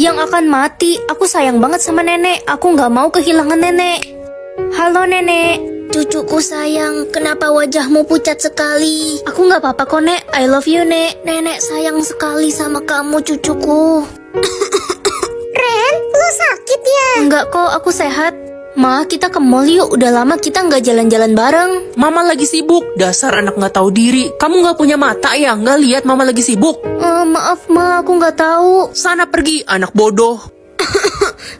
yang akan mati. Aku sayang banget sama nenek. Aku nggak mau kehilangan nenek. Halo nenek. Cucuku sayang, kenapa wajahmu pucat sekali? Aku nggak apa-apa kok nek, I love you nek. Nenek sayang sekali sama kamu cucuku. Ren, lo sakit ya? Enggak kok, aku sehat. Ma, kita ke mall yuk. Udah lama kita nggak jalan-jalan bareng. Mama lagi sibuk, dasar anak nggak tahu diri. Kamu nggak punya mata ya? Nggak lihat mama lagi sibuk? Maaf ma, aku nggak tahu. Sana pergi, anak bodoh.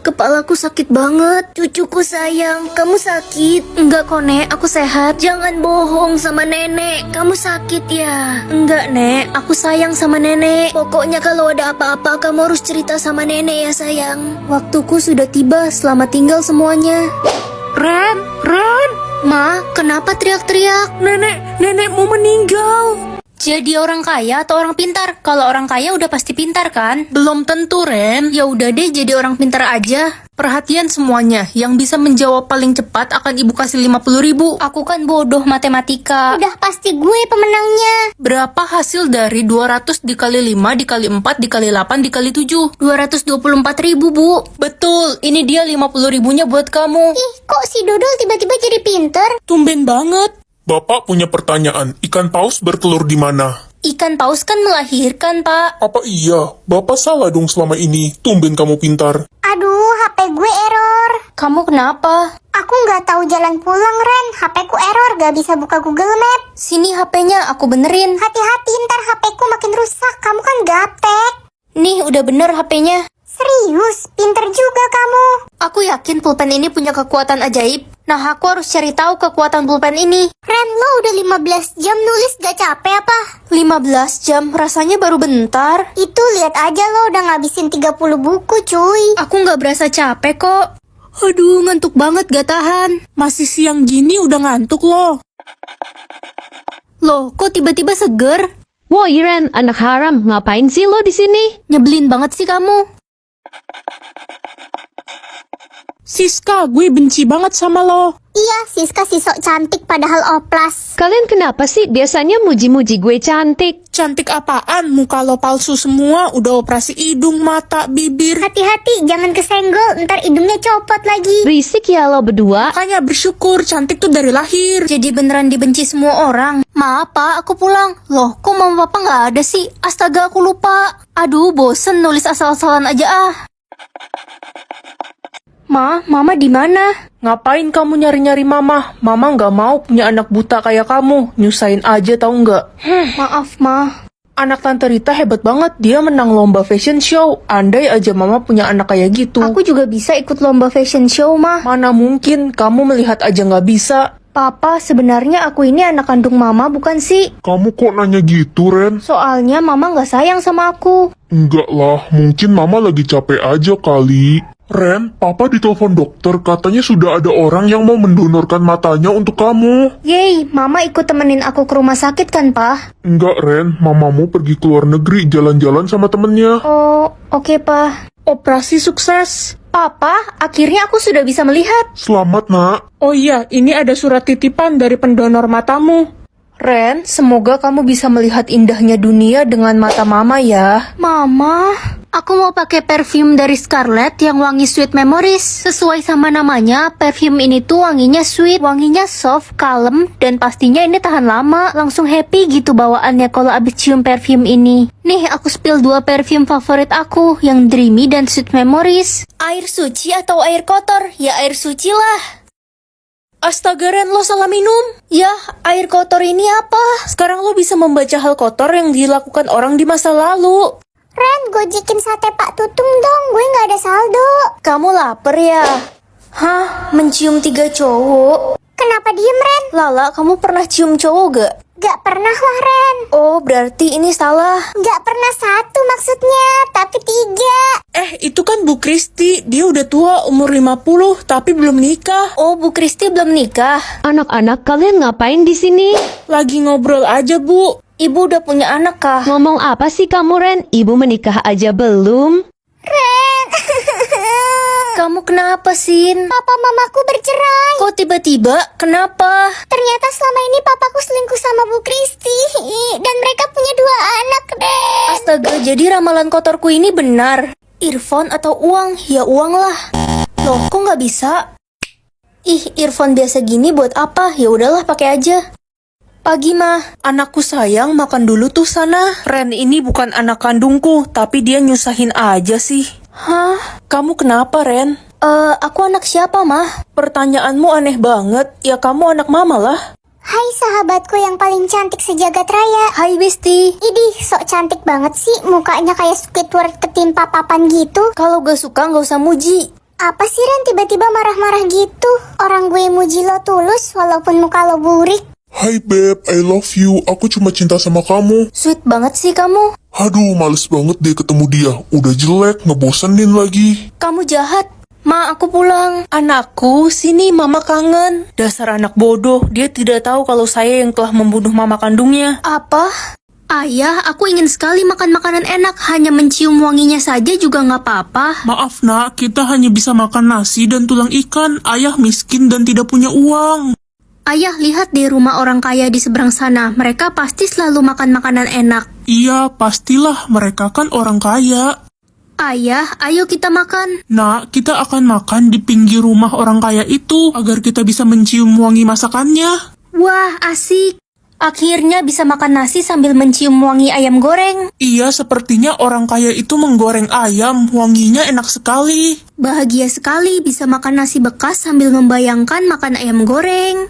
Kepalaku sakit banget. Cucuku sayang, kamu sakit? Enggak kok nek, aku sehat. Jangan bohong sama nenek, kamu sakit ya? Enggak nek, aku sayang sama nenek. Pokoknya kalau ada apa-apa kamu harus cerita sama nenek ya sayang. Waktuku sudah tiba, selamat tinggal semuanya. Ren. Ma, kenapa teriak-teriak? Nenek mau meninggal. Jadi orang kaya atau orang pintar? Kalau orang kaya udah pasti pintar kan? Belum tentu, Ren. Ya udah deh, jadi orang pintar aja. Perhatian semuanya, yang bisa menjawab paling cepat akan ibu kasih 50.000. Aku kan bodoh matematika. Udah pasti gue pemenangnya. Berapa hasil dari 200 dikali 5 dikali 4 dikali 8 dikali 7? 224.000 bu. Betul, ini dia 50.000-nya buat kamu. Ih, kok si Dodol tiba-tiba jadi pinter? Tumben banget. Bapak punya pertanyaan, ikan paus bertelur di mana? Ikan paus kan melahirkan pak. Apa iya? Bapak salah dong selama ini. Tumben kamu pintar. Aduh, HP gue error. Kamu kenapa? Aku nggak tahu jalan pulang, Ren. HP ku error, gak bisa buka Google Map. Sini HP-nya, aku benerin. Hati-hati, ntar HP ku makin rusak. Kamu kan gaptek. Nih, udah bener HP-nya. Serius, pinter juga kamu. Aku yakin pulpen ini punya kekuatan ajaib. Nah, aku harus cari tahu kekuatan pulpen ini. Ren, lo udah 15 jam nulis gak capek apa? 15 jam, rasanya baru bentar. Itu lihat aja lo udah ngabisin 30 buku, cuy. Aku nggak berasa capek kok. Aduh, ngantuk banget gak tahan. Masih siang gini udah ngantuk loh. Loh, kok tiba-tiba seger? Woi Ren, anak haram, ngapain sih lo di sini? Nyebelin banget sih kamu. Siska, gue benci banget sama lo. Iya, Siska si sok cantik padahal oplas. Kalian kenapa sih biasanya muji-muji gue cantik? Cantik apaan? Muka lo palsu semua, udah operasi hidung, mata, bibir. Hati-hati, jangan kesenggol, ntar hidungnya copot lagi. Berisik ya lo berdua. Makanya bersyukur, cantik tuh dari lahir. Jadi beneran dibenci semua orang. Maaf pak, aku pulang. Loh, kok mama papa nggak ada sih? Astaga, aku lupa. Aduh, bosen nulis asal-asalan aja ah. Ma, mama di mana? Ngapain kamu nyari-nyari mama? Mama nggak mau punya anak buta kayak kamu. Nyusahin aja tau nggak? Maaf, ma. Anak Tante Rita hebat banget. Dia menang lomba fashion show. Andai aja mama punya anak kayak gitu. Aku juga bisa ikut lomba fashion show, ma. Mana mungkin, kamu melihat aja nggak bisa. Papa, sebenarnya aku ini anak kandung mama bukan sih? Kamu kok nanya gitu, Ren? Soalnya mama nggak sayang sama aku. Enggak lah, mungkin mama lagi capek aja kali. Ren, papa ditelepon dokter, katanya sudah ada orang yang mau mendonorkan matanya untuk kamu. Yeay, mama ikut temenin aku ke rumah sakit kan, pa? Enggak, Ren, mamamu pergi ke luar negeri jalan-jalan sama temennya. Oh, oke, pa. Operasi sukses. Papa, akhirnya aku sudah bisa melihat. Selamat, nak. Oh iya, ini ada surat titipan dari pendonor matamu. Ren, semoga kamu bisa melihat indahnya dunia dengan mata mama ya. Mama, aku mau pakai perfume dari Scarlett yang wangi Sweet Memories. Sesuai sama namanya, perfume ini tuh wanginya sweet, wanginya soft, kalem, dan pastinya ini tahan lama. Langsung happy gitu bawaannya kalau abis cium perfume ini. Nih, aku spill 2 perfume favorit aku, yang Dreamy dan Sweet Memories. Air suci atau air kotor? Ya air suci lah. Astaga Ren, lo salah minum. Ya, air kotor ini apa? Sekarang lo bisa membaca hal kotor yang dilakukan orang di masa lalu. Ren, gojekin sate Pak Tutung dong, gue gak ada saldo. Kamu lapar ya? Hah, mencium 3 cowok? Kenapa diem, Ren? Lala, kamu pernah cium cowok gak? Gak pernah lah, Ren. Oh, berarti ini salah. Gak pernah 1 maksudnya, tapi 3. Itu kan Bu Kristi, dia udah tua umur 50 tapi belum nikah. Oh, Bu Kristi belum nikah. Anak-anak, kalian ngapain di sini? Lagi ngobrol aja Bu. Ibu udah punya anak kah? Ngomong apa sih kamu Ren? Ibu menikah aja belum? Ren. Kamu kenapa, Sin? Papa mamaku bercerai. Kok tiba-tiba? Kenapa? Ternyata selama ini papaku selingkuh sama Bu Kristi. Dan mereka punya 2 anak, Ren. Astaga, jadi ramalan kotorku ini benar. Earphone atau uang? Ya uang lah. Loh, kok nggak bisa? Ih, earphone biasa gini buat apa? Ya udahlah, pakai aja. Pagi, Mah. Anakku sayang, makan dulu tuh sana. Ren ini bukan anak kandungku, tapi dia nyusahin aja sih. Hah? Kamu kenapa, Ren? Aku anak siapa, Mah? Pertanyaanmu aneh banget. Ya kamu anak mama lah. Hai sahabatku yang paling cantik sejagat raya. Hai, Besti. Idih, sok cantik banget sih. Mukanya kayak Squidward ketimpa papan gitu. Kalau gak suka, gak usah muji. Apa sih Ren tiba-tiba marah-marah gitu? Orang gue muji lo tulus walaupun muka lo burik. Hai Beb, I love you. Aku cuma cinta sama kamu. Sweet banget sih kamu. Aduh, males banget deh ketemu dia. Udah jelek, ngebosenin lagi. Kamu jahat. Ma, aku pulang. Anakku, sini mama kangen. Dasar anak bodoh, dia tidak tahu kalau saya yang telah membunuh mama kandungnya. Apa? Ayah, aku ingin sekali makan makanan enak. Hanya mencium wanginya saja juga nggak apa-apa. Maaf nak, kita hanya bisa makan nasi dan tulang ikan. Ayah miskin dan tidak punya uang. Ayah, lihat di rumah orang kaya di seberang sana. Mereka pasti selalu makan makanan enak. Iya, pastilah mereka kan orang kaya. Ayah, ayo kita makan. Nak, kita akan makan di pinggir rumah orang kaya itu agar kita bisa mencium wangi masakannya. Wah, asik. Akhirnya bisa makan nasi sambil mencium wangi ayam goreng. Iya, sepertinya orang kaya itu menggoreng ayam. Wanginya enak sekali. Bahagia sekali bisa makan nasi bekas sambil membayangkan makan ayam goreng.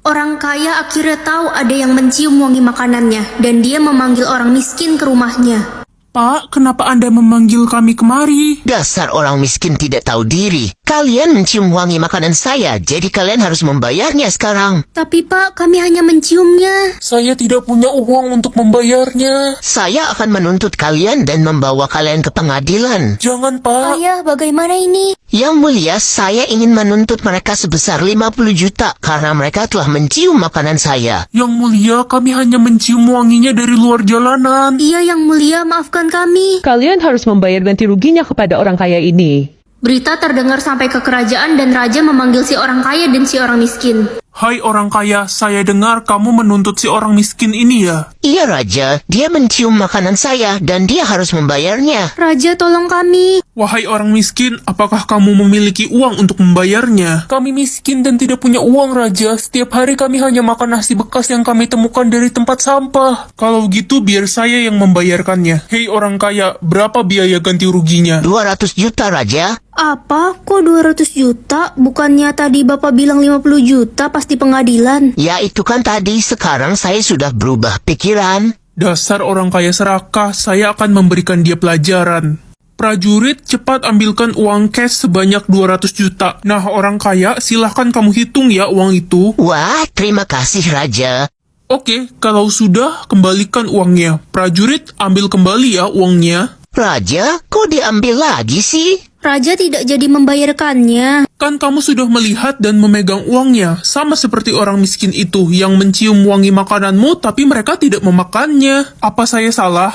Orang kaya akhirnya tahu ada yang mencium wangi makanannya dan dia memanggil orang miskin ke rumahnya. Pak, kenapa Anda memanggil kami kemari? Dasar orang miskin tidak tahu diri. Kalian mencium wangi makanan saya, jadi kalian harus membayarnya sekarang. Tapi Pak, kami hanya menciumnya. Saya tidak punya uang untuk membayarnya. Saya akan menuntut kalian dan membawa kalian ke pengadilan. Jangan, Pak. Ayah, bagaimana ini? Yang mulia, saya ingin menuntut mereka sebesar 50 juta karena mereka telah mencium makanan saya. Yang mulia, kami hanya mencium wanginya dari luar jalanan. Iya, Yang mulia, maafkan kami. Kalian harus membayar ganti ruginya kepada orang kaya ini. Berita terdengar sampai ke kerajaan dan raja memanggil si orang kaya dan si orang miskin. Hai orang kaya, saya dengar kamu menuntut si orang miskin ini ya? Iya Raja, dia mencium makanan saya dan dia harus membayarnya. Raja, tolong kami. Wahai orang miskin, apakah kamu memiliki uang untuk membayarnya? Kami miskin dan tidak punya uang, Raja. Setiap hari kami hanya makan nasi bekas yang kami temukan dari tempat sampah. Kalau gitu, biar saya yang membayarkannya. Hei orang kaya, berapa biaya ganti ruginya? 200 juta Raja. Apa? Kok 200 juta? Bukannya tadi Bapak bilang 50 juta pas di pengadilan? Ya itu kan tadi, sekarang saya sudah berubah pikiran. Dasar orang kaya serakah, saya akan memberikan dia pelajaran. Prajurit, cepat ambilkan uang cash sebanyak 200 juta. Nah, orang kaya, silahkan kamu hitung ya uang itu. Wah, terima kasih Raja. Oke, kalau sudah, kembalikan uangnya. Prajurit, ambil kembali ya uangnya. Raja, kok diambil lagi sih? Raja tidak jadi membayarkannya. Kan kamu sudah melihat dan memegang uangnya. Sama seperti orang miskin itu yang mencium wangi makananmu tapi mereka tidak memakannya. Apa saya salah?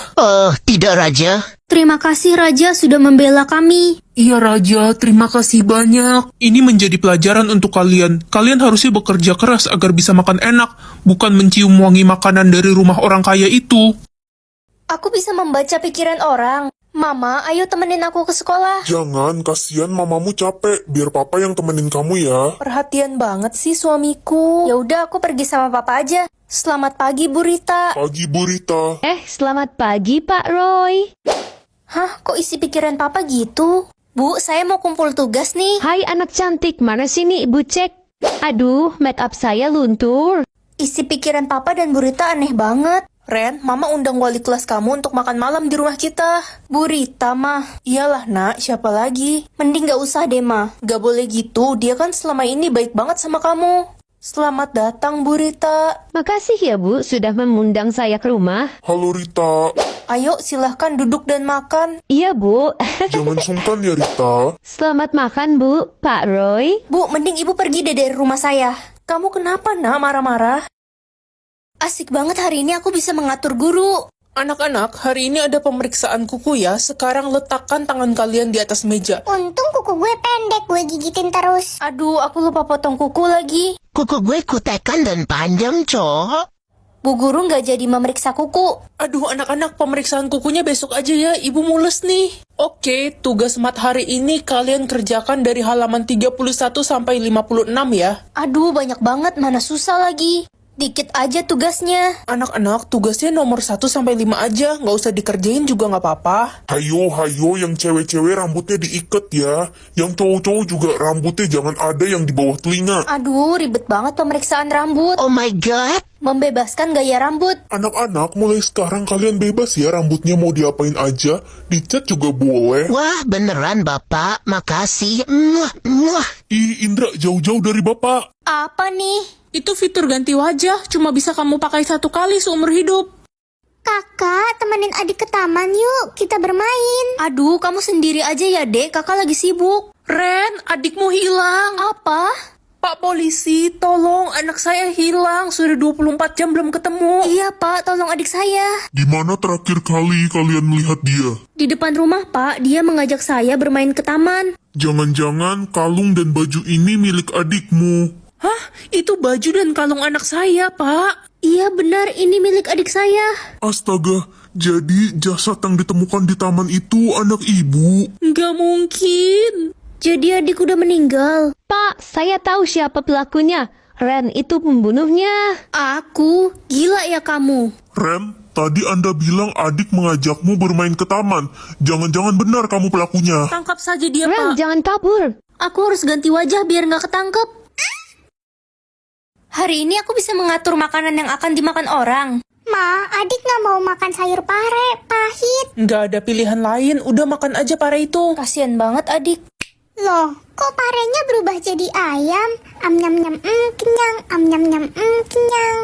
Tidak Raja. Terima kasih Raja sudah membela kami. Iya Raja, terima kasih banyak. Ini menjadi pelajaran untuk kalian. Kalian harusnya bekerja keras agar bisa makan enak, bukan mencium wangi makanan dari rumah orang kaya itu. Aku bisa membaca pikiran orang. Mama, ayo temenin aku ke sekolah. Jangan, kasihan mamamu capek. Biar papa yang temenin kamu ya. Perhatian banget sih suamiku. Ya udah, aku pergi sama Papa aja. Selamat pagi, Bu Rita. Pagi Bu Rita. Selamat pagi Pak Roy. Hah, kok isi pikiran Papa gitu? Bu, saya mau kumpul tugas nih. Hai anak cantik, mana sini ibu cek. Aduh, make up saya luntur. Isi pikiran Papa dan Bu Rita aneh banget. Ren, Mama undang wali kelas kamu untuk makan malam di rumah kita. Bu Rita mah. Iyalah nak, siapa lagi? Mending gak usah deh mah. Gak boleh gitu, dia kan selama ini baik banget sama kamu. Selamat datang Bu Rita. Makasih ya Bu, sudah mengundang saya ke rumah. Halo Rita. Ayo silahkan duduk dan makan. Iya Bu. Jangan sungkan ya Rita. Selamat makan Bu, Pak Roy. Bu, mending ibu pergi deh dari rumah saya. Kamu kenapa nak marah-marah? Asik banget hari ini aku bisa mengatur guru. Anak-anak, hari ini ada pemeriksaan kuku ya. Sekarang letakkan tangan kalian di atas meja. Untung kuku gue pendek, gue gigitin terus. Aduh, aku lupa potong kuku lagi. Kuku gue kutekan dan panjang, cowok. Bu guru nggak jadi memeriksa kuku. Aduh anak-anak, pemeriksaan kukunya besok aja ya, ibu mules nih. Oke, tugas mat hari ini kalian kerjakan dari halaman 31 sampai 56 ya. Aduh, banyak banget, mana susah lagi. Dikit aja tugasnya. Anak-anak, tugasnya nomor 1 sampai 5 aja, nggak usah dikerjain juga nggak apa-apa. Hayo, yang cewek-cewek rambutnya diikat ya. Yang cowok-cowok juga rambutnya jangan ada yang di bawah telinga. Aduh, ribet banget pemeriksaan rambut. Oh my god. Membebaskan gaya rambut. Anak-anak, mulai sekarang kalian bebas ya rambutnya mau diapain aja. Dicat juga boleh. Wah, beneran Bapak. Makasih. Muah. Ih, Indra, jauh-jauh dari bapak. Apa nih? Itu fitur ganti wajah, cuma bisa kamu pakai 1 kali seumur hidup. Kakak, temenin adik ke taman yuk, kita bermain. Aduh, kamu sendiri aja ya, Dek. Kakak lagi sibuk. Ren, adikmu hilang. Apa? Pak polisi, tolong anak saya hilang. Sudah 24 jam belum ketemu. Iya, Pak. Tolong adik saya. Di mana terakhir kali kalian melihat dia? Di depan rumah, Pak. Dia mengajak saya bermain ke taman. Jangan-jangan kalung dan baju ini milik adikmu. Hah? Itu baju dan kalung anak saya, Pak. Iya, benar. Ini milik adik saya. Astaga, jadi jasad yang ditemukan di taman itu anak ibu. Nggak mungkin. Jadi adik udah meninggal. Pak, saya tahu siapa pelakunya. Ren itu pembunuhnya. Aku? Gila ya kamu. Ren, tadi Anda bilang adik mengajakmu bermain ke taman. Jangan-jangan benar kamu pelakunya. Tangkap saja dia, Ren, Pak. jangan kabur. Aku harus ganti wajah biar nggak ketangkep. Hari ini aku bisa mengatur makanan yang akan dimakan orang. Ma, adik gak mau makan sayur pare, pahit. Nggak ada pilihan lain, udah makan aja pare itu. Kasian banget adik. Loh, kok parenya berubah jadi ayam? Am nyam nyam, kenyang. Am nyam nyam, kenyang.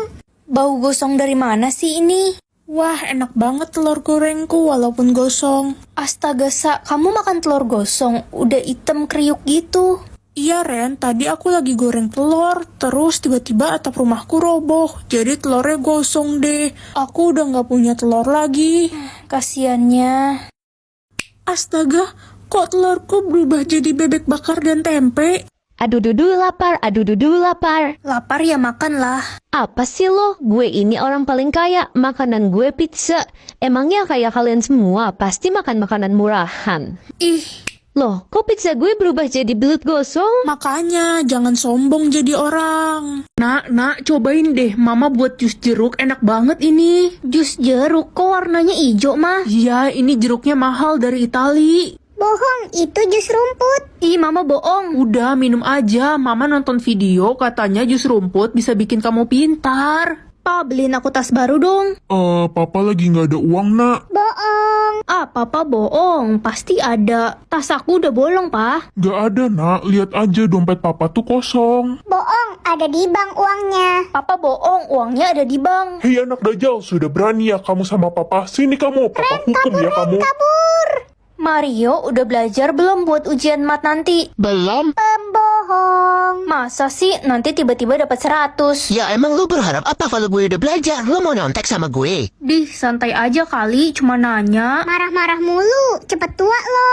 Bau gosong dari mana sih ini? Wah, enak banget telur gorengku walaupun gosong. Astaga, Sa, kamu makan telur gosong, udah hitam kriuk gitu. Iya Ren, tadi aku lagi goreng telur, terus tiba-tiba atap rumahku roboh, jadi telurnya gosong deh. Aku udah nggak punya telur lagi. Kasiannya. Astaga, kok telurku berubah jadi bebek bakar dan tempe? Aduh dudu lapar, aduh dudu lapar. Lapar ya makan lah. Apa sih lo? Gue ini orang paling kaya, makanan gue pizza. Emangnya kayak kalian semua pasti makan makanan murahan. Ih, Loh, kok pizza gue berubah jadi belut gosong? makanya jangan sombong jadi orang. Nak, cobain deh, Mama buat jus jeruk enak banget ini. Jus jeruk kok warnanya hijau, mah? Iya, ini jeruknya mahal dari Itali. Bohong, itu jus rumput. Ih, mama bohong. Udah, minum aja. Mama nonton video, katanya jus rumput bisa bikin kamu pintar. Pa, beliin aku tas baru dong. Papa lagi nggak ada uang, nak. Bohong. Ah, papa bohong. Pasti ada. Tas aku udah bolong, pa. Nggak ada, nak. Lihat aja dompet papa tuh kosong. Bohong, ada di bank uangnya. Papa bohong, uangnya ada di bank. Hei anak Dajjal, sudah berani ya kamu sama papa? Sini kamu, papa hukum ya kamu. Kabur. Mario udah belajar belum buat ujian mat nanti? Belum? Pembohong. Masa sih nanti tiba-tiba dapat 100? Ya emang lu berharap apa kalau gue udah belajar? Lu mau nyontek sama gue? Dih, santai aja kali, cuma nanya. Marah-marah mulu, cepet tua lo.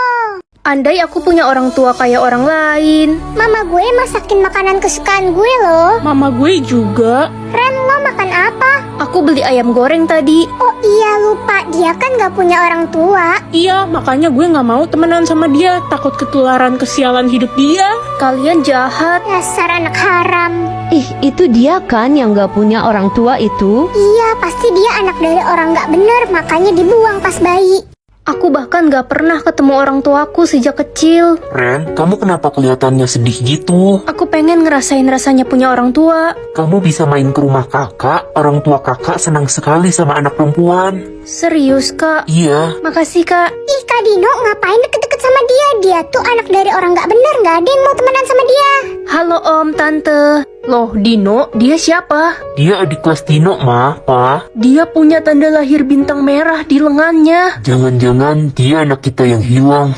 Andai aku punya orang tua kayak orang lain. Mama gue masakin makanan kesukaan gue loh. Mama gue juga. Ren, lo makan apa? Aku beli ayam goreng tadi. Oh iya, lupa. Dia kan gak punya orang tua. Iya, makanya gue nggak mau temenan sama dia. Takut ketularan kesialan hidup dia. Kalian jahat. Dasar anak haram. Ih, itu dia kan yang gak punya orang tua itu? Iya, pasti dia anak dari orang gak bener. Makanya dibuang pas bayi. Aku bahkan gak pernah ketemu orang tuaku sejak kecil. Ren, kamu kenapa kelihatannya sedih gitu? Aku pengen ngerasain rasanya punya orang tua. Kamu bisa main ke rumah kakak, orang tua kakak senang sekali sama anak perempuan. Serius, Kak? Iya, Makasih, Kak. Ih, Kak Dino ngapain deket-deket sama dia? Dia tuh anak dari orang gak bener. Gak ada yang mau temenan sama dia. Halo Om, Tante. Loh, Dino, dia siapa? dia adik kelas Dino, Ma, Pa. Dia punya tanda lahir bintang merah di lengannya. Jangan-jangan dia anak kita yang hilang.